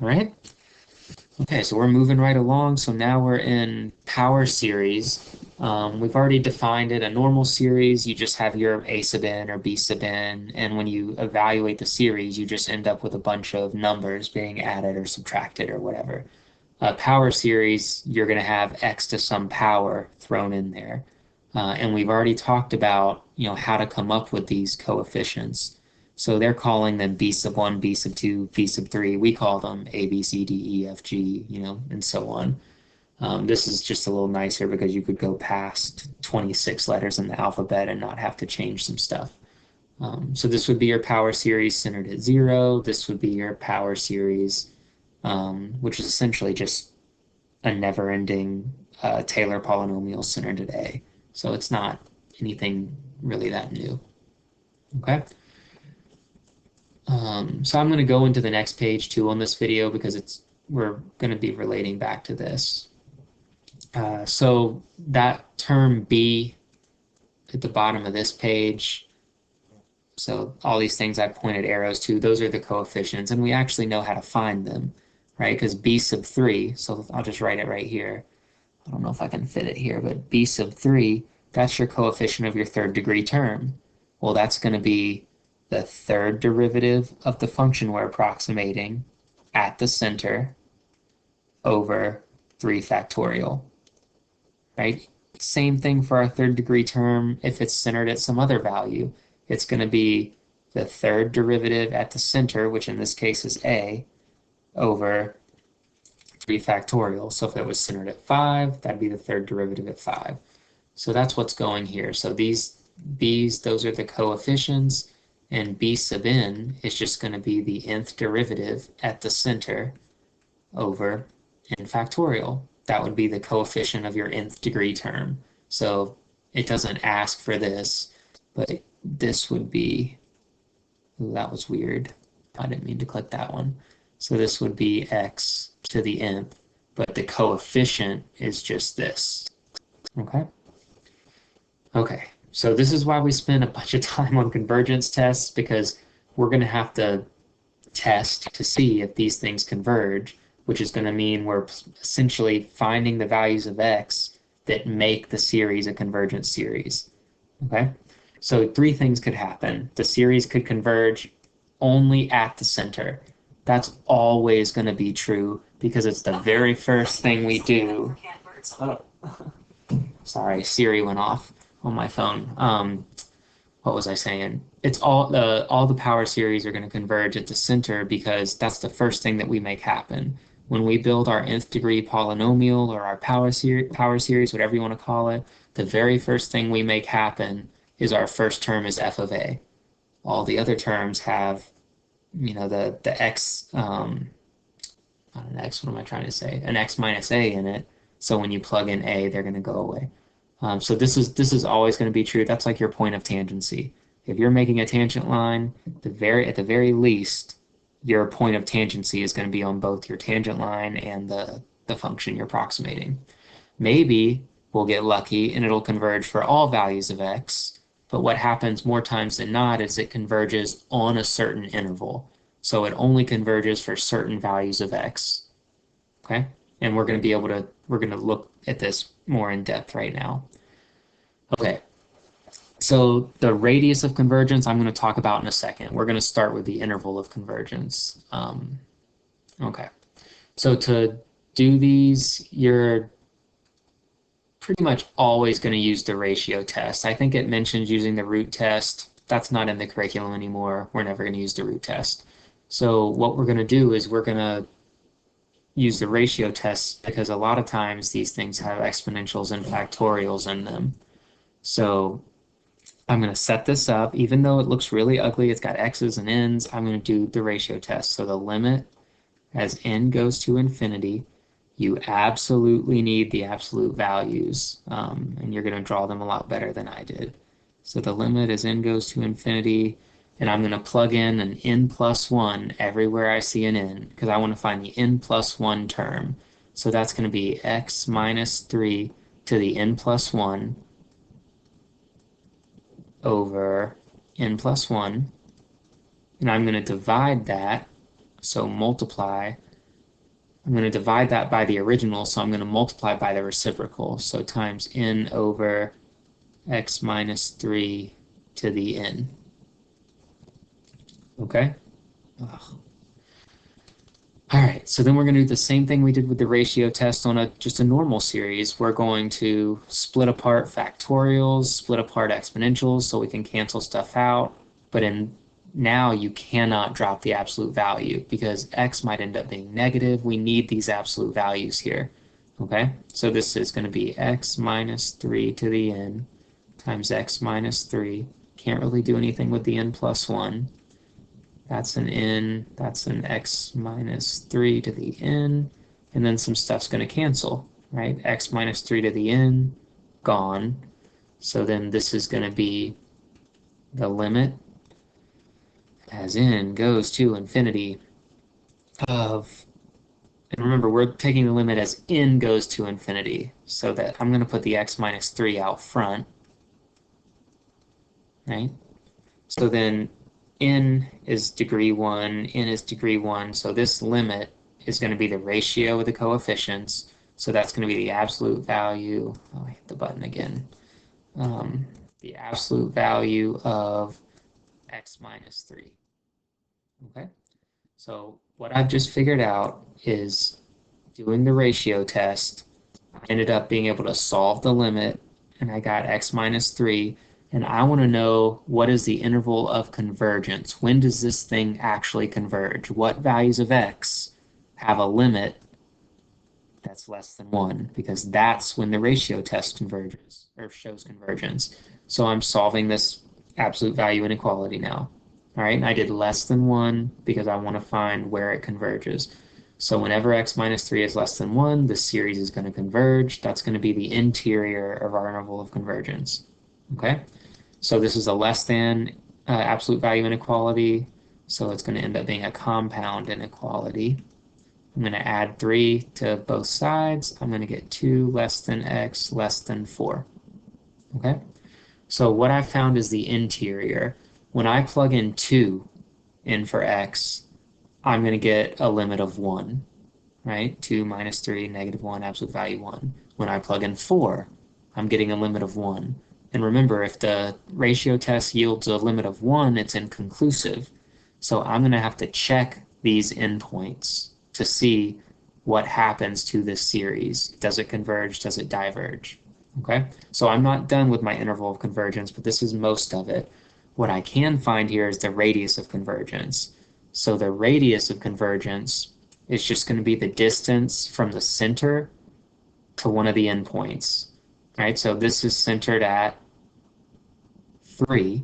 All right. Okay, so we're moving right along. So now we're in power series. We've already defined it. A normal series, you just have your A sub n or B sub n, and when you evaluate the series, you just end up with a bunch of numbers being added or subtracted or whatever. A power series, you're going to have x to some power thrown in there. And we've already talked about, how to come up with these coefficients. So they're calling them b sub 1, b sub 2, b sub 3. We call them a, b, c, d, e, f, g, and so on. This is just a little nicer because you could go past 26 letters in the alphabet and not have to change some stuff. So this would be your power series centered at 0. This would be your power series, which is essentially just a never-ending Taylor polynomial centered at A. So it's not anything really that new. Okay. So I'm going to go into the next page too on this video because we're going to be relating back to this. So that term B at the bottom of this page, so all these things I pointed arrows to, those are the coefficients, and we actually know how to find them, right? Because B sub 3, so I'll just write it right here. I don't know if I can fit it here, but B sub 3, that's your coefficient of your third degree term. Well, that's going to be the third derivative of the function we're approximating at the center over 3 factorial, right? Same thing for our third degree term. If it's centered at some other value, it's going to be the third derivative at the center, which in this case is A, over 3 factorial. So if it was centered at 5, that'd be the third derivative at 5. So that's what's going here. So these b's, those are the coefficients, and b sub n is just going to be the nth derivative at the center over n factorial. That would be the coefficient of your nth degree term. So it doesn't ask for this, but this would be, ooh, that was weird. I didn't mean to click that one. So this would be x to the nth, but the coefficient is just this. Okay? Okay, so this is why we spend a bunch of time on convergence tests, because we're going to have to test to see if these things converge, which is going to mean we're essentially finding the values of x that make the series a convergent series. Okay, so 3 things could happen. The series could converge only at the center. That's always going to be true because it's the very first thing we do. Oh, sorry, Siri went off on my phone. What was I saying? It's all the power series are going to converge at the center because that's the first thing that we make happen. When we build our nth degree polynomial or our power series, whatever you want to call it, the very first thing we make happen is our first term is f of a. All the other terms have, the x, not an x, what am I trying to say? An x minus a in it. So when you plug in a, they're going to go away. So this is always going to be true. That's like your point of tangency. If you're making a tangent line, at the very least, your point of tangency is going to be on both your tangent line and the function you're approximating. Maybe we'll get lucky and it'll converge for all values of x, but what happens more times than not is it converges on a certain interval. So it only converges for certain values of x. Okay? And we're going to look at this more in depth right now. Okay, so the radius of convergence I'm going to talk about in a second. We're going to start with the interval of convergence. Okay, so to do these, you're pretty much always going to use the ratio test. I think it mentions using the root test. That's not in the curriculum anymore. We're never going to use the root test. So what we're going to do is we're going to use the ratio test because a lot of times these things have exponentials and factorials in them. So I'm going to set this up. Even though it looks really ugly, it's got x's and n's, I'm going to do the ratio test. So the limit as n goes to infinity, you absolutely need the absolute values, and you're going to draw them a lot better than I did. So the limit as n goes to infinity, and I'm going to plug in an n plus 1 everywhere I see an n, because I want to find the n plus 1 term. So that's going to be x minus 3 to the n plus 1 over n plus 1, and I'm going to divide that, so multiply I'm going to divide that by the original, so I'm going to multiply by the reciprocal. So times n over x minus 3 to the n. Okay? Ugh. All right, so then we're going to do the same thing we did with the ratio test on just a normal series. We're going to split apart factorials, split apart exponentials so we can cancel stuff out. But now you cannot drop the absolute value because x might end up being negative. We need these absolute values here. Okay, so this is going to be x minus 3 to the n times x minus 3. Can't really do anything with the n plus 1. That's an n, that's an x minus 3 to the n, and then some stuff's going to cancel, right? X minus 3 to the n, gone. So then this is going to be the limit as n goes to infinity of, and remember, we're taking the limit as n goes to infinity, so that I'm going to put the x minus 3 out front, right? So then n is degree 1, n is degree 1, so this limit is going to be the ratio of the coefficients, so that's going to be the absolute value, oh, I hit the button again, the absolute value of x minus 3. Okay, so what I've just figured out is doing the ratio test, I ended up being able to solve the limit, and I got x minus 3, and I want to know what is the interval of convergence. When does this thing actually converge? What values of x have a limit that's less than 1? Because that's when the ratio test converges, or shows convergence. So I'm solving this absolute value inequality now. All right, and I did less than 1 because I want to find where it converges. So whenever x minus 3 is less than 1, the series is going to converge. That's going to be the interior of our interval of convergence. Okay, so this is a less than absolute value inequality, so it's going to end up being a compound inequality. I'm going to add 3 to both sides. I'm going to get 2 less than x less than 4. Okay, so what I found is the interior. When I plug in 2 in for x, I'm going to get a limit of 1, right? 2 minus 3, negative 1, absolute value 1. When I plug in 4, I'm getting a limit of 1. And remember, if the ratio test yields a limit of 1, it's inconclusive. So I'm going to have to check these endpoints to see what happens to this series. Does it converge? Does it diverge? Okay, so I'm not done with my interval of convergence, but this is most of it. What I can find here is the radius of convergence. So the radius of convergence is just going to be the distance from the center to one of the endpoints, right? So this is centered at 3,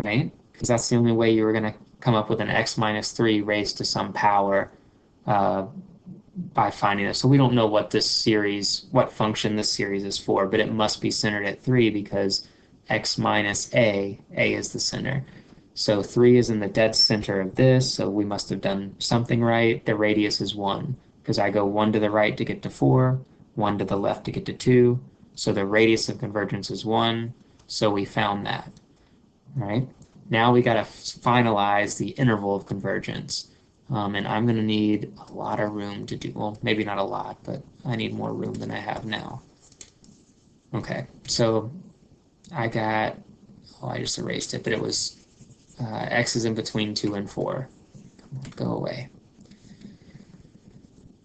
right? Because that's the only way you were going to come up with an x minus 3 raised to some power by finding this. So we don't know what this series, what function this series is for, but it must be centered at 3 because x minus a is the center. So 3 is in the dead center of this, so we must have done something right. The radius is 1, because I go 1 to the right to get to 4, 1 to the left to get to 2. So the radius of convergence is 1, so we found that. All right, now we got to finalize the interval of convergence. And I'm going to need a lot of room to do, well, maybe not a lot, but I need more room than I have now. Okay, so I got, oh, I just erased it, but it was x is in between 2 and 4. Go away.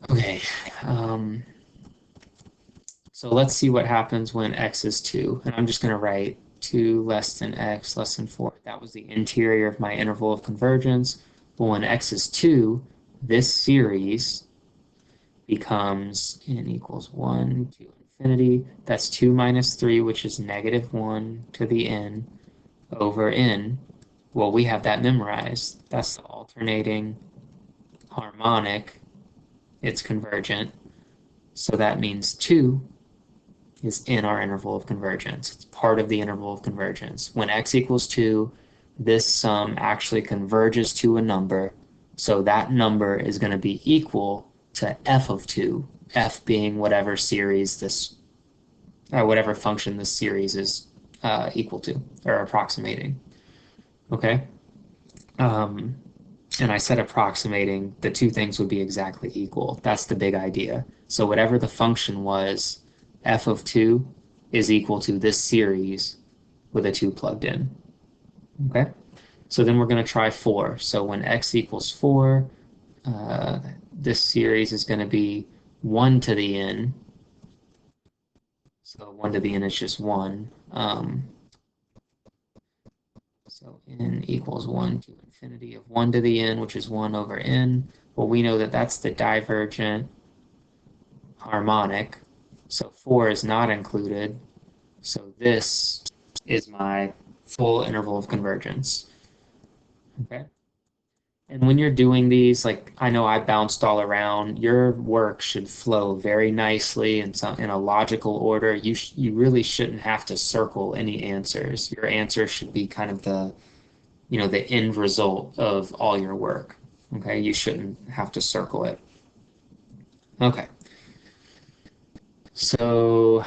Okay, so let's see what happens when x is 2. And I'm just going to write 2 less than x less than 4. That was the interior of my interval of convergence. But when x is 2, this series becomes n equals 1 to infinity. That's 2 minus 3, which is negative 1 to the n over n. Well, we have that memorized. That's the alternating harmonic. It's convergent. So that means 2 is in our interval of convergence. It's part of the interval of convergence. When x equals 2, this sum actually converges to a number. So that number is going to be equal to f of 2, f being whatever series this, whatever function this series is equal to or approximating. Okay. and I said approximating, the two things would be exactly equal. That's the big idea. So whatever the function was, f of 2 is equal to this series with a 2 plugged in. Okay? So then we're going to try 4. So when x equals 4, this series is going to be 1 to the n. So 1 to the n is just 1. So n equals 1 to infinity of 1 to the n, which is 1 over n. Well, we know that that's the divergent harmonic. So 4 is not included. So this is my full interval of convergence. Okay. And when you're doing these, like I know I bounced all around, your work should flow very nicely in a logical order. You really shouldn't have to circle any answers. Your answer should be kind of the end result of all your work. Okay, you shouldn't have to circle it. Okay, so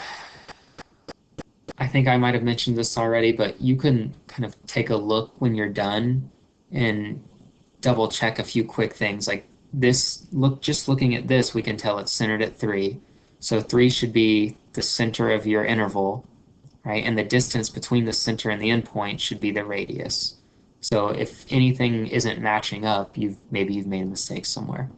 I think I might have mentioned this already, but you can kind of take a look when you're done and double check a few quick things. Like this, just looking at this, we can tell it's centered at 3. So 3 should be the center of your interval, right? And the distance between the center and the endpoint should be the radius. So if anything isn't matching up, maybe you've made a mistake somewhere.